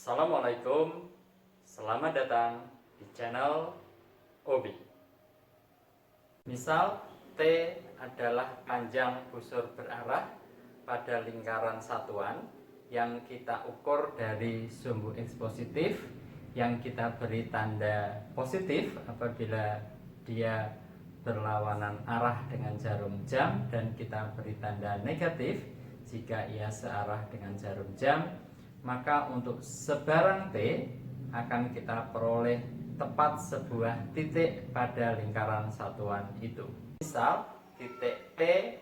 Assalamualaikum, selamat datang di channel Obi. Misal T adalah panjang busur berarah pada lingkaran satuan yang kita ukur dari sumbu X positif, yang kita beri tanda positif apabila dia berlawanan arah dengan jarum jam, dan kita beri tanda negatif jika ia searah dengan jarum jam. Maka untuk sebarang T akan kita peroleh tepat sebuah titik pada lingkaran satuan itu. Misal titik P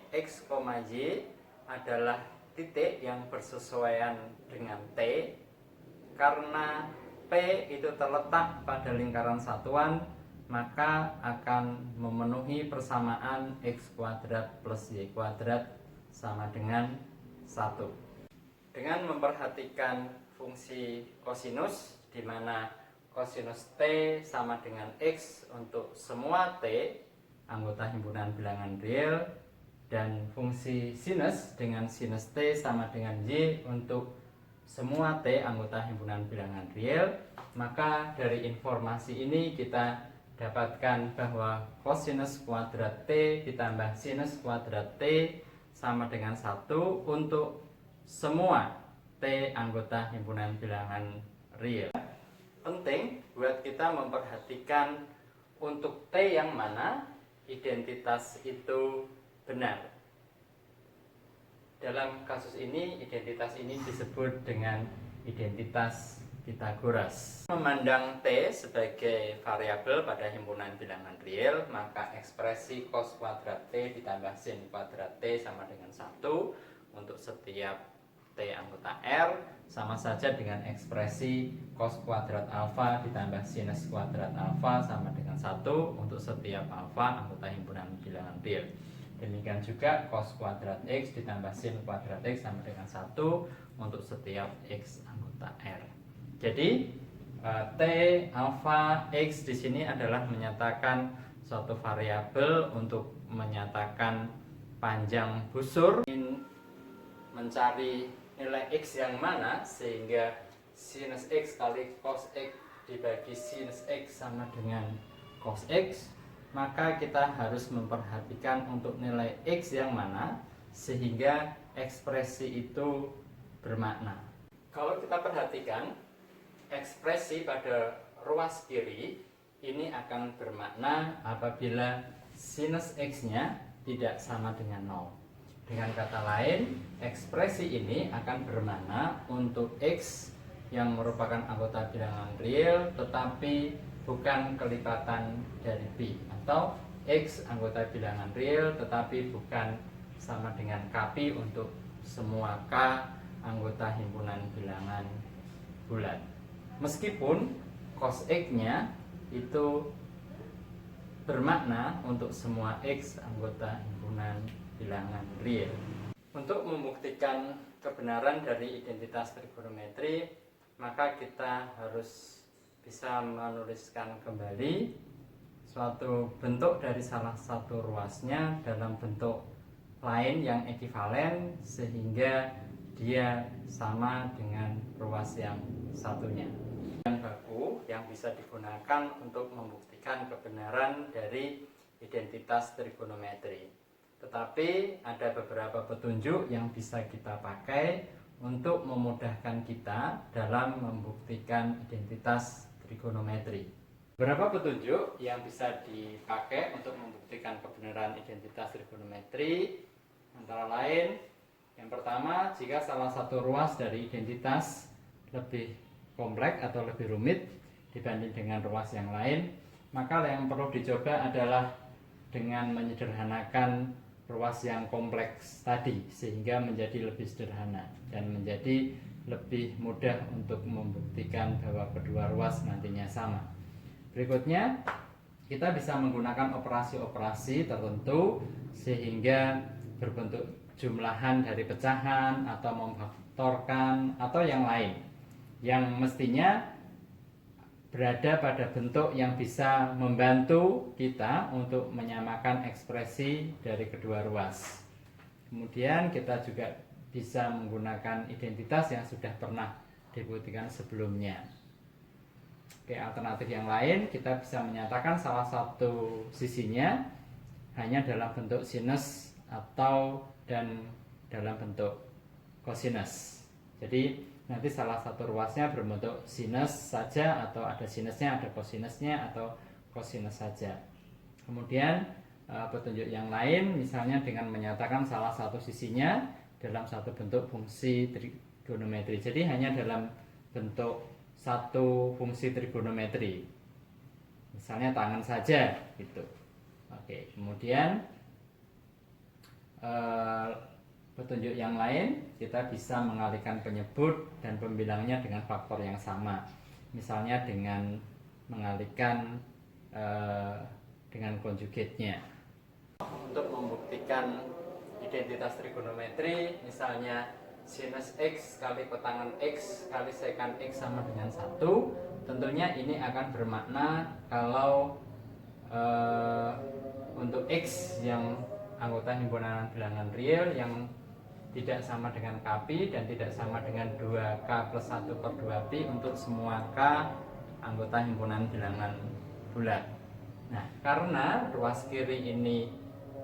X, Y adalah titik yang bersesuaian dengan T. Karena P itu terletak pada lingkaran satuan, maka akan memenuhi persamaan X kuadrat plus Y kuadrat sama dengan 1. Dengan memperhatikan fungsi kosinus, di mana kosinus T sama dengan X untuk semua T anggota himpunan bilangan real, dan fungsi sinus dengan sinus T sama dengan Y untuk semua T anggota himpunan bilangan real, maka dari informasi ini kita dapatkan bahwa kosinus kuadrat T ditambah sinus kuadrat T sama dengan 1 untuk semua T anggota himpunan bilangan real. Penting buat kita memperhatikan untuk T yang mana identitas itu benar. Dalam kasus ini, identitas ini disebut dengan identitas Pythagoras. Memandang T sebagai variabel pada himpunan bilangan real, maka ekspresi cos kuadrat T ditambah sin kuadrat T sama dengan 1 untuk setiap T anggota R, sama saja dengan ekspresi cos kuadrat alfa ditambah sinus kuadrat alfa sama dengan 1 untuk setiap alfa anggota himpunan bilangan real. Demikian juga cos kuadrat X ditambah sin kuadrat X sama dengan 1 untuk setiap X anggota R. Jadi T alfa X di sini adalah menyatakan suatu variabel untuk menyatakan panjang busur. Ingin mencari nilai X yang mana sehingga sinus X kali cos X dibagi sinus X sama dengan cos X, maka kita harus memperhatikan untuk nilai X yang mana sehingga ekspresi itu bermakna. Kalau kita perhatikan ekspresi pada ruas kiri ini akan bermakna apabila sinus X-nya tidak sama dengan 0. Dengan kata lain, ekspresi ini akan bermakna untuk X yang merupakan anggota bilangan real tetapi bukan kelipatan dari B, atau X anggota bilangan real tetapi bukan sama dengan KP untuk semua K anggota himpunan bilangan bulat. Meskipun cos X-nya itu bermakna untuk semua X anggota himpunan bilangan real. Untuk membuktikan kebenaran dari identitas trigonometri, maka kita harus bisa menuliskan kembali suatu bentuk dari salah satu ruasnya dalam bentuk lain yang ekivalen sehingga dia sama dengan ruas yang satunya. Yang baku yang bisa digunakan untuk membuktikan kebenaran dari identitas trigonometri. Tetapi ada beberapa petunjuk yang bisa kita pakai untuk memudahkan kita dalam membuktikan identitas trigonometri. Beberapa petunjuk yang bisa dipakai untuk membuktikan kebenaran identitas trigonometri antara lain, yang pertama, jika salah satu ruas dari identitas lebih kompleks atau lebih rumit dibanding dengan ruas yang lain, maka yang perlu dicoba adalah dengan menyederhanakan ruas yang kompleks tadi sehingga menjadi lebih sederhana dan menjadi lebih mudah untuk membuktikan bahwa kedua ruas nantinya sama. Berikutnya, kita bisa menggunakan operasi-operasi tertentu sehingga berbentuk jumlahan dari pecahan atau memfaktorkan atau yang lain yang mestinya berada pada bentuk yang bisa membantu kita untuk menyamakan ekspresi dari kedua ruas. Kemudian kita juga bisa menggunakan identitas yang sudah pernah dibuktikan sebelumnya. Oke, alternatif yang lain kita bisa menyatakan salah satu sisinya hanya dalam bentuk sinus atau dan dalam bentuk kosinus. Jadi nanti salah satu ruasnya berbentuk sinus saja, atau ada sinusnya, ada kosinusnya, atau kosinus saja. Kemudian petunjuk yang lain misalnya dengan menyatakan salah satu sisinya dalam satu bentuk fungsi trigonometri. Jadi hanya dalam bentuk satu fungsi trigonometri. Misalnya tangan saja gitu. Oke, kemudian petunjuk yang lain kita bisa mengalihkan penyebut dan pembilangnya dengan faktor yang sama. Misalnya dengan mengalihkan dengan konjugatnya. Untuk membuktikan identitas trigonometri, misalnya sinus X kali kotangan X kali sekan X sama dengan 1, tentunya ini akan bermakna kalau untuk X yang anggota himpunan bilangan real yang tidak sama dengan Kp dan tidak sama dengan 2K plus 1 per 2Pi untuk semua K anggota himpunan bilangan bulat. Nah, karena ruas kiri ini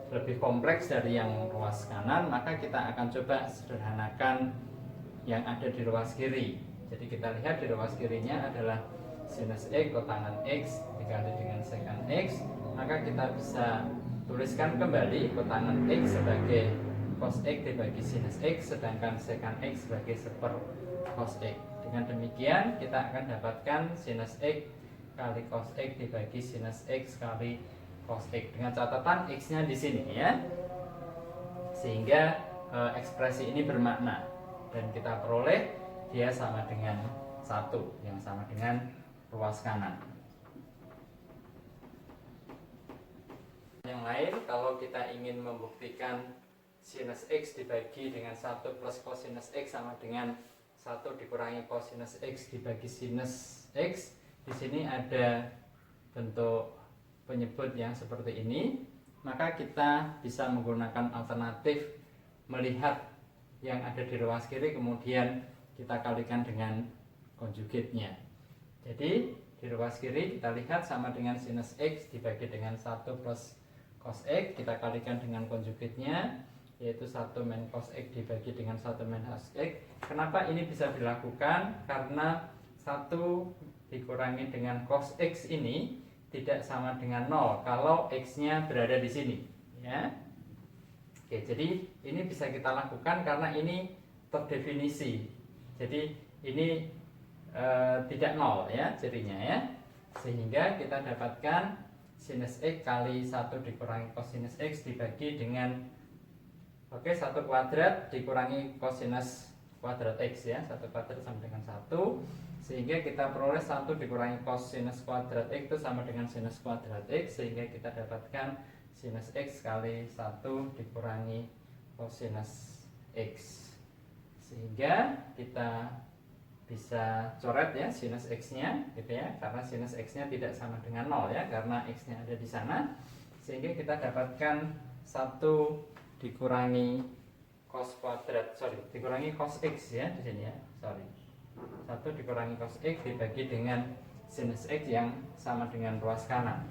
lebih kompleks dari yang ruas kanan, maka kita akan coba sederhanakan yang ada di ruas kiri. Jadi kita lihat di ruas kirinya adalah sinus X kotangan X dikali dengan sekan X, maka kita bisa tuliskan kembali kotangan X sebagai cos X dibagi sinus X, sedangkan sekan X sebagai 1 cos X. Dengan demikian kita akan dapatkan sinus X kali cos X dibagi sinus X kali cos X, dengan catatan X-nya di sini ya, sehingga ekspresi ini bermakna dan kita peroleh dia sama dengan 1, yang sama dengan ruas kanan. Yang lain, kalau kita ingin membuktikan sinus X dibagi dengan 1 plus kosinus X sama dengan 1 dikurangi kosinus X dibagi sinus X. Di sini ada bentuk penyebut yang seperti ini, maka kita bisa menggunakan alternatif melihat yang ada di ruas kiri kemudian kita kalikan dengan konjugatnya. Jadi di ruas kiri kita lihat sama dengan sinus X dibagi dengan 1 plus cos X, kita kalikan dengan konjugatnya, yaitu 1 min cos X dibagi dengan 1 min cos X. Kenapa ini bisa dilakukan? Karena 1 dikurangi dengan cos X ini tidak sama dengan 0 kalau X-nya berada di sini ya. Oke, jadi ini bisa kita lakukan karena ini terdefinisi. Jadi ini tidak 0 ya jadinya ya. Sehingga kita dapatkan sinus X kali 1 dikurangi kosinus X dibagi dengan 1 kuadrat dikurangi kosinus kuadrat X ya. 1 kuadrat sama dengan 1, sehingga kita peroleh 1 dikurangi kosinus kuadrat X itu sama dengan sinus kuadrat X, sehingga kita dapatkan sinus X kali 1 dikurangi kosinus X, sehingga kita bisa coret ya sinus X-nya gitu ya, karena sinus X-nya tidak sama dengan 0 ya, karena X-nya ada di sana, sehingga kita dapatkan 1 dikurangi cos kuadrat, dikurangi cos X ya di sini ya, 1 dikurangi cos X dibagi dengan sinus X yang sama dengan ruas kanan.